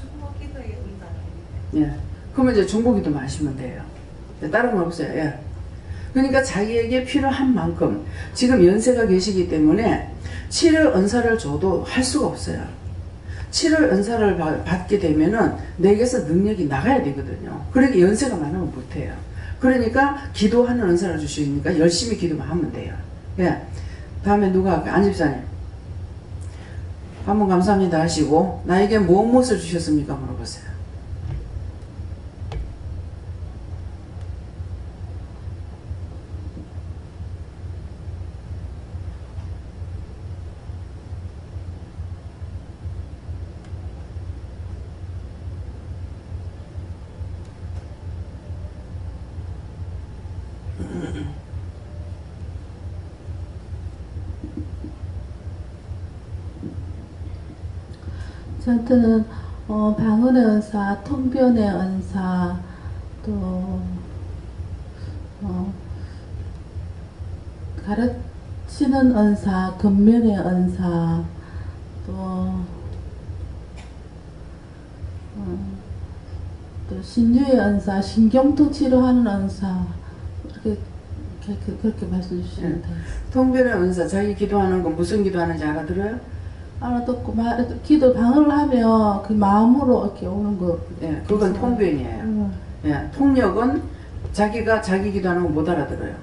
중복 기도의 응답. 예. 그러면 이제 중보기도만 하시면 돼요. 다른 건 없어요. 예. 그러니까 자기에게 필요한 만큼 지금 연세가 계시기 때문에 7월 은사를 줘도 할 수가 없어요. 7월 은사를 받게 되면은 내게서 능력이 나가야 되거든요. 그러니까 연세가 많으면 못해요. 그러니까 기도하는 은사를 주시니까 열심히 기도만 하면 돼요. 예. 다음에 누가 할까요? 안집사님 한번 감사합니다 하시고 나에게 무엇을 주셨습니까? 물어보세요. 저한테는 방언의 은사, 통변의 은사, 또 가르치는 은사, 근면의 은사, 또 신유의 은사, 신경통 치료하는 은사, 그렇게 말씀 주시면 돼요. 통변의 은사, 자기 기도하는 거 무슨 기도하는지 알아들어요? 알아듣고 기도 방언을 하면 그 마음으로 이렇게 오는 거. 예, 그건 통변이에요. 예, 통력은 자기가 자기 기도하는 거 못 알아들어요.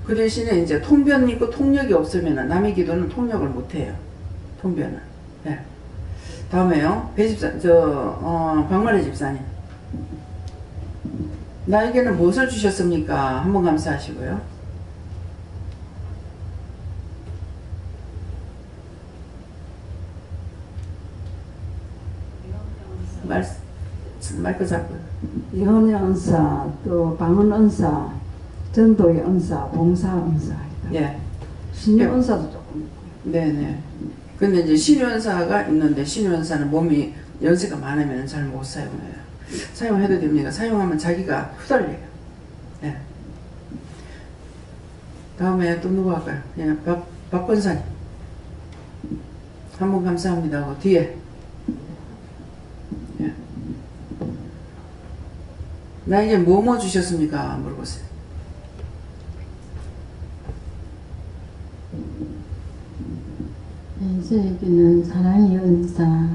그 대신에 이제 통변이 있고 통력이 없으면 남의 기도는 통력을 못 해요. 통변은. 예. 다음에요. 배집사, 박마리 집사님. 나에게는 무엇을 주셨습니까? 한번 감사하시고요. 마이크 잡고. 예언의 은사, 또 방언 은사, 전도의 은사, 봉사 은사. 예. 신유 은사도 조금 있고. 네네. 근데 이제 신유연사가 있는데 신유연사는 몸이 연세가 많으면 잘 못 사용해요. 사용해도 됩니다. 사용하면 자기가 후달려요. 네. 다음에 또 누구 할까요? 예, 박권사님. 한번 감사합니다 하고 뒤에. 예. 나에게 뭐 주셨습니까? 물어보세요. 네, 저에게는 사랑의 은사,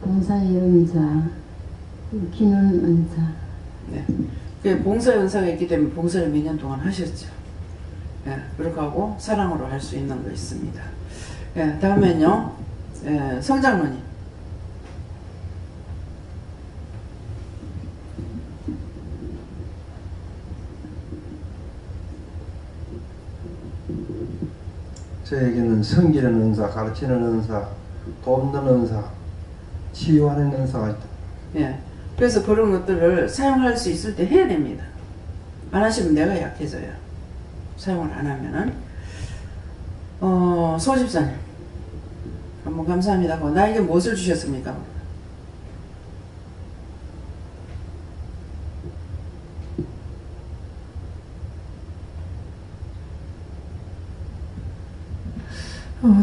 봉사의 은사, 기는 은사. 네. 그 봉사 연사가 있기 때문에 봉사를 몇 년 동안 하셨죠. 예, 그렇게 하고 사랑으로 할 수 있는 거 있습니다. 예, 다음엔요, 예, 성장로님. 저에게는 섬기는 은사, 가르치는 은사, 돕는 은사, 치유하는 은사가 있다. 예, 그래서 그런 것들을 사용할 수 있을 때 해야 됩니다. 안 하시면 내가 약해져요. 사용을 안 하면은. 소집사님. 한번 감사합니다 하고 나에게 무엇을 주셨습니까?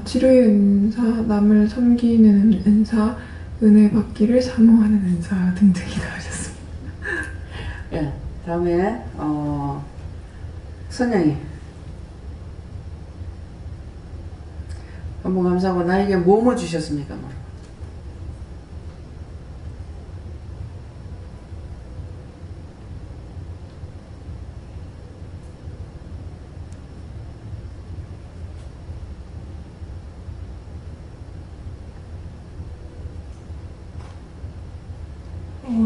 치료의 은사, 남을 섬기는 은사, 은혜 받기를 사모하는 은사 등등이다 하셨습니다. 예, 다음에 선영이. 한번 감사하고 나에게 뭐 주셨습니까?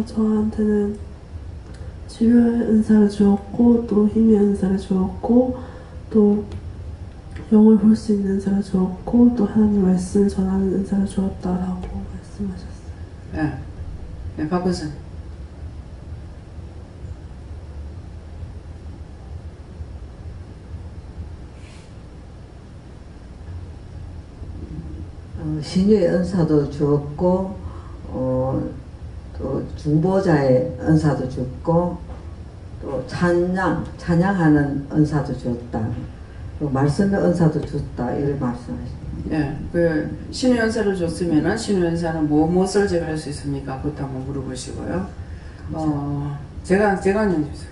저한테는 치료의 은사를 주었고 또 힘의 은사를 주었고 또 영을 볼 수 있는 은사를 주었고 또 하나님 말씀을 전하는 은사를 주었다라고 말씀하셨어요. 예, 네, 박근선. 신유의 은사도 주었고 또 중보자의 은사도 주었고 또 찬양하는 은사도 주었다. 또 말씀의 은사도 줬다. 이렇게 말씀하십니다. 예, 그 신의 은사를 줬으면은 신의 은사는 무엇을 제가 할 수 있습니까? 그것도 한번 물어보시고요. 제가 한번 해주세요.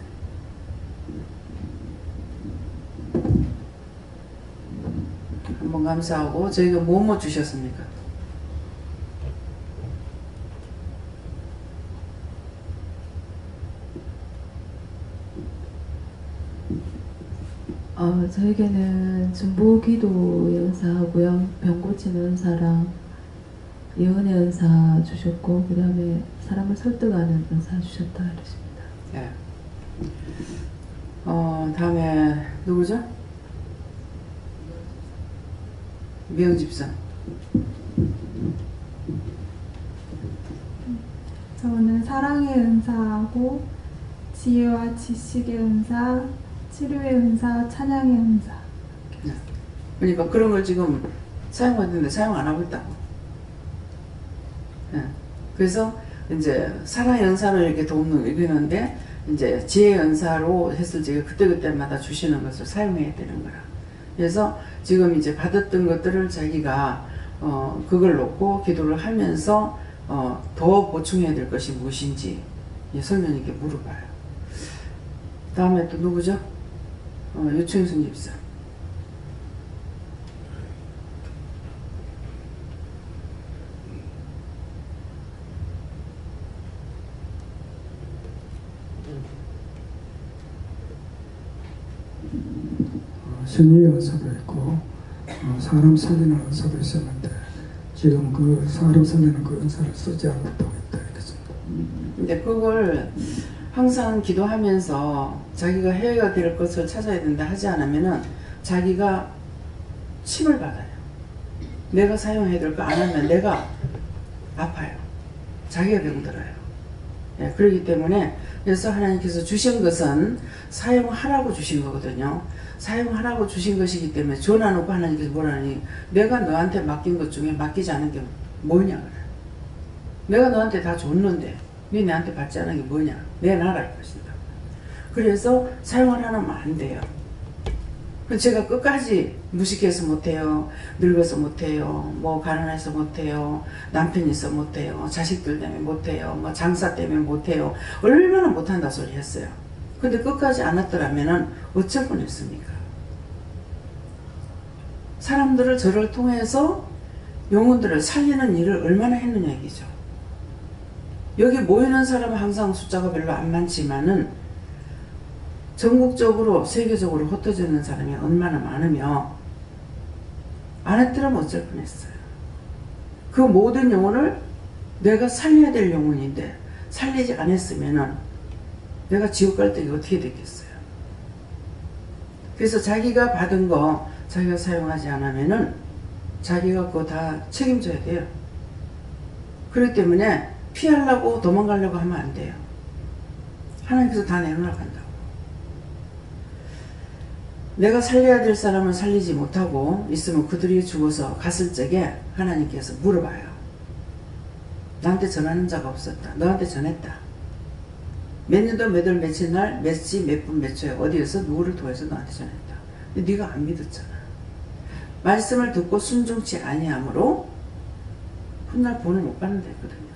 한번 감사하고 저희가 뭐 주셨습니까? 저에게는 중보기도의 은사하고요, 병 고치는 은사랑 예언의 은사 주셨고, 그 다음에 사람을 설득하는 은사 주셨다 그러십니다. 네. 다음에 누구죠? 미영집사. 저는 사랑의 은사하고 지혜와 지식의 은사, 치료의 은사, 찬양의 은사. 네. 그러니까 그런 걸 지금 사용하는데 사용 안 하고 있다고. 네. 그래서 이제 사랑의 은사를 이렇게 돕는 이러는데 이제 지혜의 은사로 했을 때 그때그때마다 주시는 것을 사용해야 되는 거라. 그래서 지금 이제 받았던 것들을 자기가 그걸 놓고 기도를 하면서 더 보충해야 될 것이 무엇인지 설명님께 물어봐요. 다음에 또 누구죠? 유충순 집사. 신유의 은사도 있고 사람 살리는 은사도 있었는데 지금 그 사람 살리는 그 은사를 쓰지 않았다고 했다 이랬습니다. 근데 그걸 항상 기도하면서 자기가 해야 될 것을 찾아야 된다 하지 않으면은 자기가 침을 받아요. 내가 사용해야 될 거 안 하면 내가 아파요. 자기가 병들어요. 예, 그렇기 때문에 그래서 하나님께서 주신 것은 사용하라고 주신 거거든요. 사용하라고 주신 것이기 때문에 줘놔놓고 하나님께서 뭐라니, 내가 너한테 맡긴 것 중에 맡기지 않은 게 뭐냐 그래. 내가 너한테 다 줬는데 네 내한테 받지 않은 게 뭐냐, 내놔라 이것이다. 그래서 사용을 하면 안 돼요. 제가 끝까지 무식해서 못해요, 늙어서 못해요, 뭐 가난해서 못해요, 남편이 있어 못해요, 자식들 때문에 못해요, 뭐 장사 때문에 못해요, 얼마나 못한다 소리 했어요. 근데 끝까지 안 왔더라면 어쩔 뻔했습니까? 사람들을 저를 통해서 영혼들을 살리는 일을 얼마나 했느냐 얘기죠. 여기 모이는 사람은 항상 숫자가 별로 안 많지만은 전국적으로 세계적으로 흩어져 있는 사람이 얼마나 많으며 안 했더라면 어쩔 뻔했어요. 그 모든 영혼을 내가 살려야 될 영혼인데 살리지 않았으면은 내가 지옥 갈 때 어떻게 됐겠어요. 그래서 자기가 받은 거 자기가 사용하지 않으면은 자기가 그거 다 책임져야 돼요. 그렇기 때문에 피하려고 도망가려고 하면 안 돼요. 하나님께서 다 내놓으라고 한다고. 내가 살려야 될 사람을 살리지 못하고 있으면 그들이 죽어서 갔을 적에 하나님께서 물어봐요. 나한테 전하는 자가 없었다. 너한테 전했다. 몇 년도 몇 월 며칠 날 몇 시 몇 분 몇 초에 어디에서 누구를 통해서 너한테 전했다. 근데 네가 안 믿었잖아. 말씀을 듣고 순종치 아니하므로 훗날 본을 못 받는다 했거든요.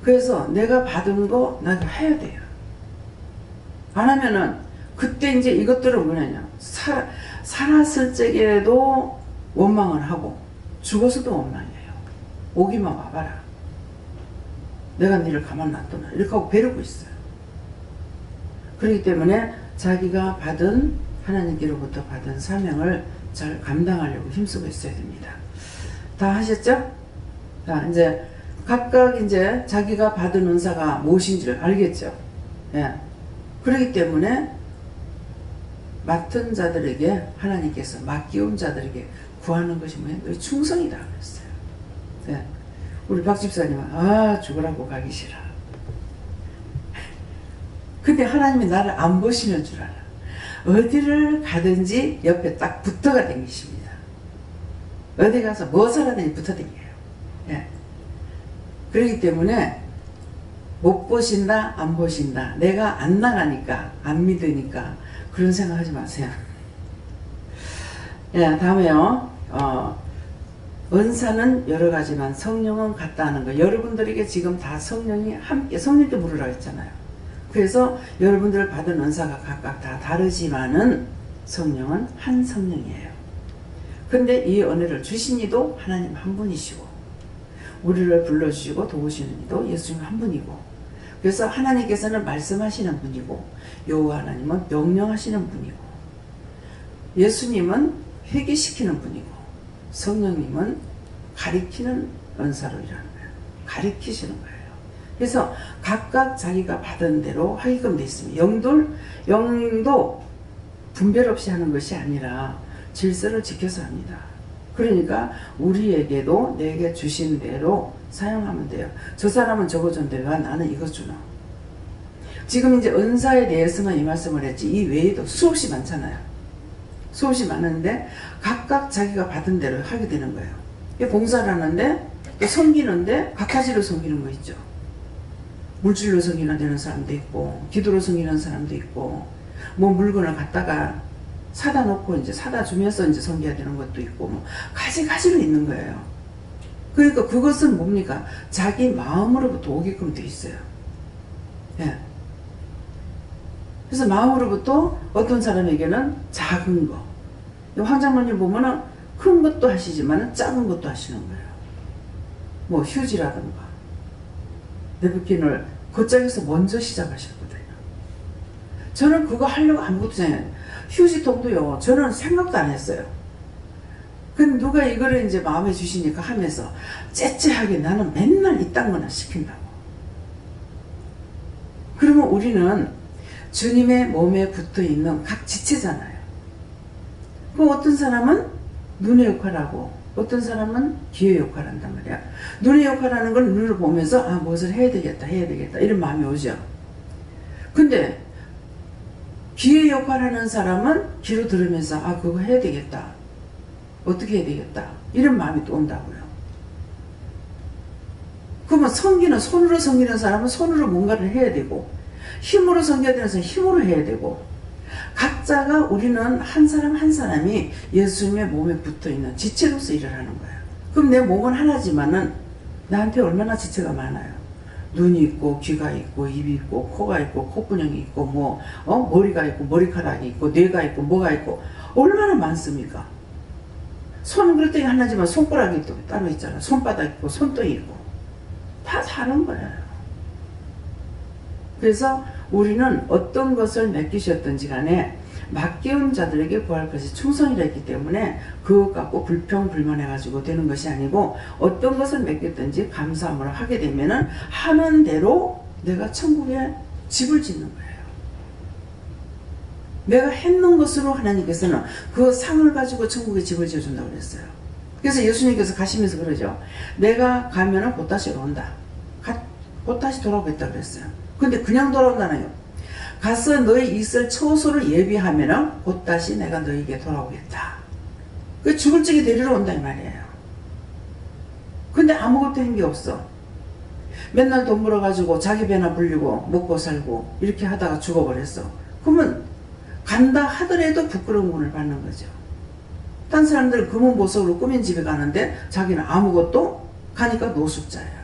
그래서 내가 받은 거 내가 해야 돼요. 안 하면은 그때 이제 이것들은 뭐냐냐, 살았을 적에도 원망을 하고 죽어서도 원망해요. 오기만 와봐라. 내가 너를 가만 놔두나 이렇게 하고 벼르고 있어요. 그렇기 때문에 자기가 받은, 하나님께로부터 받은 사명을 잘 감당하려고 힘쓰고 있어야 됩니다. 다 하셨죠? 자, 이제 각각 이제 자기가 받은 은사가 무엇인지를 알겠죠? 예. 그렇기 때문에 맡은 자들에게, 하나님께서 맡기운 자들에게 구하는 것이 뭐예요? 너희 충성이다 그랬어요. 네. 우리 박 집사님은 죽으라고 가기 싫어. 근데 하나님이 나를 안 보시는 줄 알아. 어디를 가든지 옆에 딱 붙어가 다니십니다. 어디 가서 무엇을 하든지 붙어 다녀요. 예. 그렇기 때문에 못 보신다, 안 보신다, 내가 안 나가니까, 안 믿으니까 그런 생각하지 마세요. 예, 다음에요. 은사는 여러 가지만 성령은 같다 하는 거. 여러분들에게 지금 다 성령이 함께, 성령께 물으라고 했잖아요. 그래서 여러분들 받은 은사가 각각 다 다르지만은 성령은 한 성령이에요. 근데 이 은혜를 주신 이도 하나님 한 분이시고, 우리를 불러주시고 도우시는 이도 예수님 한 분이고, 그래서 하나님께서는 말씀하시는 분이고, 여호와 하나님은 명령하시는 분이고, 예수님은 회개시키는 분이고, 성령님은 가리키는 은사로 일하는 거예요. 가리키시는 거예요. 그래서 각각 자기가 받은 대로 하게끔 되어 있습니다. 영도 분별 없이 하는 것이 아니라 질서를 지켜서 합니다. 그러니까 우리에게도 내게 주신 대로 사용하면 돼요. 저 사람은 저거 줬는데 왜 나는 이거 주나? 지금 이제 은사에 대해서만 이 말씀을 했지, 이 외에도 수없이 많잖아요. 수없이 많은데 각각 자기가 받은 대로 하게 되는 거예요. 봉사를 하는데 또 섬기는데 각가지로 섬기는 거 있죠. 물질로 섬기는 되는 사람도 있고, 기도로 섬기는 사람도 있고, 뭐 물건을 갖다가 사다 놓고 이제 사다 주면서 이제 섬겨야 되는 것도 있고, 뭐 가지가지로 있는 거예요. 그러니까 그것은 뭡니까? 자기 마음으로부터 오게끔 돼 있어요. 예. 그래서 마음으로부터 어떤 사람에게는 작은 거, 황장로님 보면은 큰 것도 하시지만 작은 것도 하시는 거예요. 뭐 휴지라든가 냅킨을 그쪽에서 먼저 시작하셨거든요. 저는 그거 하려고 아무것도 생각, 휴지통도요 저는 생각도 안 했어요. 근데 누가 이거를 이제 마음에 주시니까 하면서 째째하게 나는 맨날 이딴 거나 시킨다고. 그러면 우리는 주님의 몸에 붙어 있는 각 지체잖아요. 그럼 어떤 사람은 눈의 역할하고 어떤 사람은 귀의 역할을 한단 말이야. 눈의 역할하는 건 눈을 보면서 아 무엇을 해야 되겠다 이런 마음이 오죠. 근데 귀의 역할하는 사람은 귀로 들으면서 아 그거 해야 되겠다 어떻게 해야 되겠다 이런 마음이 또 온다고요. 그러면 섬기는 손으로 섬기는 사람은 손으로 뭔가를 해야 되고 힘으로 섬겨야 되는 사람은 힘으로 해야 되고 각자가 우리는 한 사람 한 사람이 예수님의 몸에 붙어있는 지체로서 일을 하는 거예요. 그럼 내 몸은 하나지만은 나한테 얼마나 지체가 많아요. 눈이 있고 귀가 있고 입이 있고 코가 있고 콧구멍이 있고 머리가 있고 머리카락이 있고 뇌가 있고 뭐가 있고 얼마나 많습니까? 손은 그렇더니 하나지만 손가락이 또 따로 있잖아. 손바닥 있고 손등이 있고 다 다른 거예요. 그래서 우리는 어떤 것을 맡기셨든지 간에 맡겨온 자들에게 구할 것이 충성이라 했기 때문에 그것 갖고 불평불만해가지고 되는 것이 아니고 어떤 것을 맡겼든지 감사함으로 하게 되면은 하는 대로 내가 천국에 집을 짓는 거예요. 내가 했는 것으로 하나님께서는 그 상을 가지고 천국에 집을 지어준다고 그랬어요. 그래서 예수님께서 가시면서 그러죠. 내가 가면은 곧 다시 온다. 곧 다시 돌아오겠다 그랬어요. 근데 그냥 돌아온다나요? 가서 너희 있을 처소를 예비하면은 곧 다시 내가 너희에게 돌아오겠다. 그 죽을 적에 데리러 온다 이 말이에요. 근데 아무것도 한 게 없어. 맨날 돈 벌어가지고 자기 배나 불리고 먹고 살고 이렇게 하다가 죽어버렸어. 그러면 간다 하더라도 부끄러운 군을 받는 거죠. 딴 사람들은 금은보석으로 꾸민 집에 가는데 자기는 아무것도 가니까 노숙자야.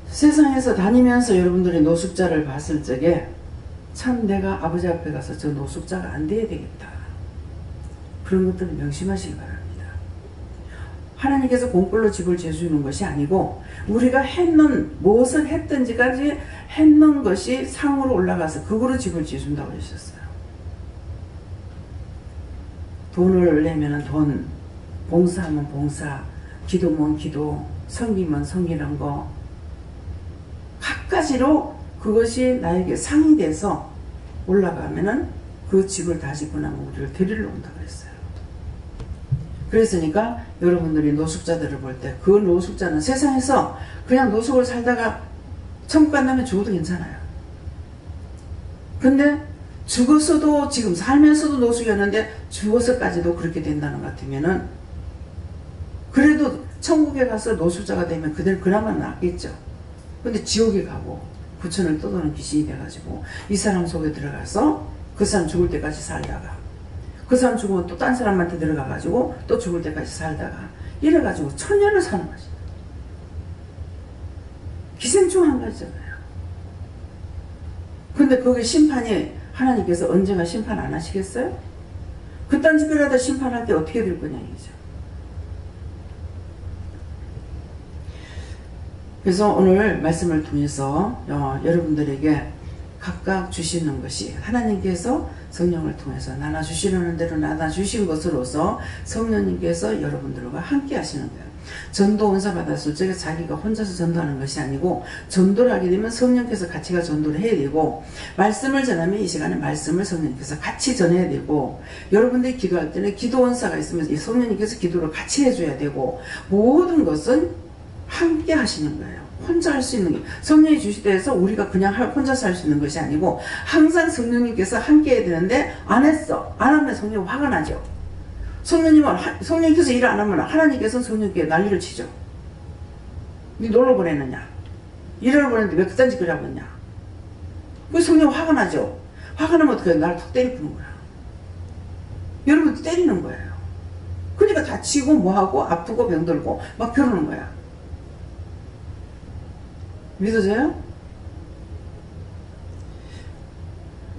세상에서 다니면서 여러분들이 노숙자를 봤을 적에 참 내가 아버지 앞에 가서 저 노숙자가 안 돼야 되겠다. 그런 것들을 명심하시기 바랍니다. 하나님께서 공불로 집을 지어주는 것이 아니고 우리가 했는 무엇을 했든지까지 했는 것이 상으로 올라가서 그거로 집을 지어준다고 하셨어요. 돈을 내면 돈, 봉사하면 봉사, 기도면 기도, 섬기면 섬기는 거 갖가지로 그것이 나에게 상이 돼서 올라가면은 그 집을 다시 구나면 우리를 데리러 온다고 그랬어요. 그랬으니까 여러분들이 노숙자들을 볼 때 그 노숙자는 세상에서 그냥 노숙을 살다가 천국 간다면 죽어도 괜찮아요. 근데 죽었어도 지금 살면서도 노숙이었는데 죽어서까지도 그렇게 된다는 것 같으면은 그래도 천국에 가서 노숙자가 되면 그들 그나마 낫겠죠. 근데 지옥에 가고 부천을 떠도는 귀신이 돼가지고 이 사람 속에 들어가서 그 사람 죽을 때까지 살다가 그 사람 죽으면 또 딴 사람한테 들어가가지고 또 죽을 때까지 살다가 이래가지고 천년을 사는 거지. 기생충 한 가지잖아요. 근데 그게 심판이 하나님께서 언젠가 심판 안 하시겠어요? 그딴 짓을 하다 심판할 때 어떻게 될 거냐 이거죠. 그래서 오늘 말씀을 통해서 여러분들에게 각각 주시는 것이 하나님께서 성령을 통해서 나눠주시는 대로 나눠주신 것으로서 성령님께서 여러분들과 함께 하시는 거예요. 전도 은사 받았을 적에 자기가 혼자서 전도하는 것이 아니고 전도를 하게 되면 성령께서 같이 전도를 해야 되고 말씀을 전하면 이 시간에 말씀을 성령님께서 같이 전해야 되고 여러분들이 기도할 때는 기도 은사가 있으면 성령님께서 기도를 같이 해줘야 되고 모든 것은 함께 하시는 거예요. 혼자 할 수 있는 게 성령이 주시대해서 우리가 그냥 혼자서 할 수 있는 것이 아니고 항상 성령님께서 함께 해야 되는데 안 했어. 안 하면 성령 화가 나죠. 성령님께서 일을 안 하면 하나님께서는 성령님께 난리를 치죠. 니 놀러 보내느냐. 일을 보냈는데 왜 그딴 짓을 하고 있냐. 그 성령 화가 나죠. 화가 나면 어떻게 나를 툭 때리는 거야. 여러분도 때리는 거예요. 그러니까 다치고 뭐하고 아프고 병들고 막 그러는 거야. 믿어져요?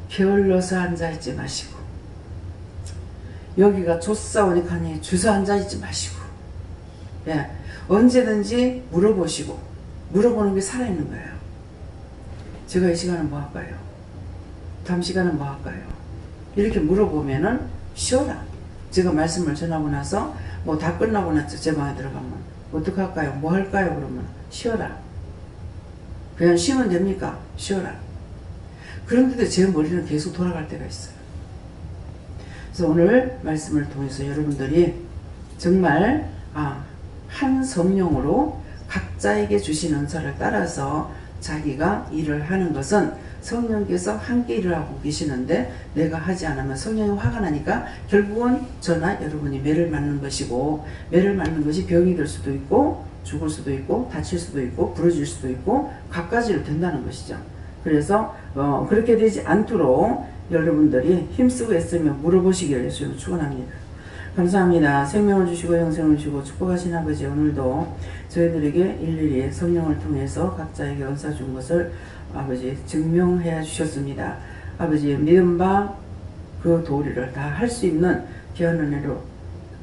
게을러서 앉아있지 마시고 여기가 조싸우니까 주서 앉아있지 마시고 예, 언제든지 물어보시고 물어보는 게 살아있는 거예요. 제가 이 시간은 뭐 할까요? 다음 시간은 뭐 할까요? 이렇게 물어보면은 쉬어라. 제가 말씀을 전하고 나서 뭐 다 끝나고 나서 제 방에 들어가면 어떡할까요? 뭐 할까요? 그러면 쉬어라. 그냥 쉬면 됩니까? 쉬어라. 그런데도 제 머리는 계속 돌아갈 때가 있어요. 그래서 오늘 말씀을 통해서 여러분들이 정말 한 성령으로 각자에게 주신 은사를 따라서 자기가 일을 하는 것은 성령께서 함께 일을 하고 계시는데 내가 하지 않으면 성령이 화가 나니까 결국은 저나 여러분이 매를 맞는 것이고, 매를 맞는 것이 병이 될 수도 있고 죽을 수도 있고 다칠 수도 있고 부러질 수도 있고 갖가지로 된다는 것이죠. 그래서 그렇게 되지 않도록 여러분들이 힘쓰고 애쓰며 물어보시기를 예수님으로 축원합니다. 감사합니다. 생명을 주시고 영생을 주시고 축복하신 아버지, 오늘도 저희들에게 일일이 성령을 통해서 각자에게 은사 준 것을 아버지 증명해 주셨습니다. 아버지, 믿음과 그 도리를 다 할 수 있는 귀한 은혜로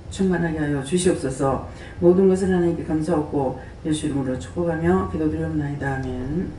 충만하게 하여 주시옵소서. 모든 것을 하나님께 감사하고 예수 이름으로 축복하며 기도드리옵나이다. 아멘.